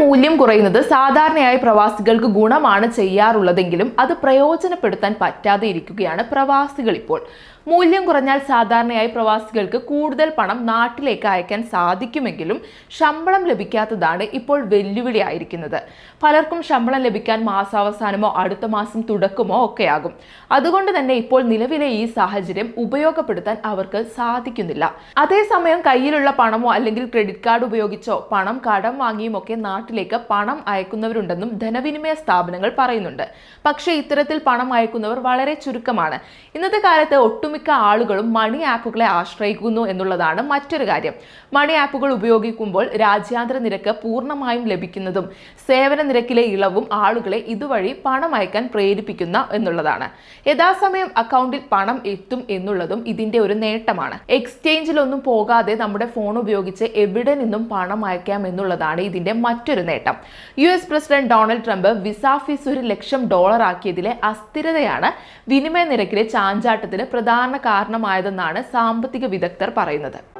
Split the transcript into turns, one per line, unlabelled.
മൂല്യം കുറയുന്നത് സാധാരണയായി പ്രവാസികൾക്ക് ഗുണമാണ് ചെയ്യാറുള്ളതെങ്കിലും അത് പ്രയോജനപ്പെടുത്താൻ പറ്റാതെ ഇരിക്കുകയാണ് പ്രവാസികൾ ഇപ്പോൾ. മൂല്യം കുറഞ്ഞാൽ സാധാരണയായി പ്രവാസികൾക്ക് കൂടുതൽ പണം നാട്ടിലേക്ക് അയക്കാൻ സാധിക്കുമെങ്കിലും ശമ്പളം ലഭിക്കാത്തതാണ് ഇപ്പോൾ വെല്ലുവിളിയായിരിക്കുന്നത്. പലർക്കും ശമ്പളം ലഭിക്കാൻ മാസാവസാനമോ അടുത്ത മാസം തുടക്കമോ ഒക്കെയാകും. അതുകൊണ്ട് തന്നെ ഇപ്പോൾ നിലവിലെ ഈ സാഹചര്യം ഉപയോഗപ്പെടുത്താൻ അവർക്ക് സാധിക്കുന്നില്ല. അതേസമയം കയ്യിലുള്ള പണമോ അല്ലെങ്കിൽ ക്രെഡിറ്റ് കാർഡ് ഉപയോഗിച്ചോ പണം കടം വാങ്ങിയും ഒക്കെ നാട്ടിലേക്ക് പണം അയക്കുന്നവരുണ്ടെന്നും ധനവിനിമയ സ്ഥാപനങ്ങൾ പറയുന്നുണ്ട്. പക്ഷേ ഇത്തരത്തിൽ പണം അയക്കുന്നവർ വളരെ ചുരുക്കമാണ്. ഇന്നത്തെ കാലത്ത് ഒട്ടുമിക്ക ആളുകളും മണി ആപ്പുകളെ ആശ്രയിക്കുന്നു എന്നുള്ളതാണ് മറ്റൊരു കാര്യം. മണി ആപ്പുകൾ ഉപയോഗിക്കുമ്പോൾ രാജ്യാന്തര നിരക്ക് പൂർണ്ണമായും ലഭിക്കുന്നതും സേവന നിരക്കിലെ ഇളവും ആളുകളെ ഇതുവഴി പണം അയക്കാൻ പ്രേരിപ്പിക്കുന്ന എന്നുള്ളതാണ്. യഥാസമയം അക്കൗണ്ടിൽ പണം എത്തും എന്നുള്ളതും ഇതിന്റെ ഒരു നേട്ടമാണ്. എക്സ്ചേഞ്ചിലൊന്നും പോകാതെ നമ്മുടെ ഫോൺ ഉപയോഗിച്ച് എവിടെ നിന്നും പണം അയക്കാം എന്നുള്ളതാണ് ഇതിന്റെ മറ്റൊരു നേട്ടം. US president Donald Trump visa fees $1,00,000 ആക്കിയതിലെ അസ്ഥിരതയാണ് വിനിമയ നിരക്കിലെ ചാഞ്ചാട്ടത്തിന് പ്രധാന കാരണമായതെന്നാണ് സാമ്പത്തിക വിദഗ്ധർ പറയുന്നത്.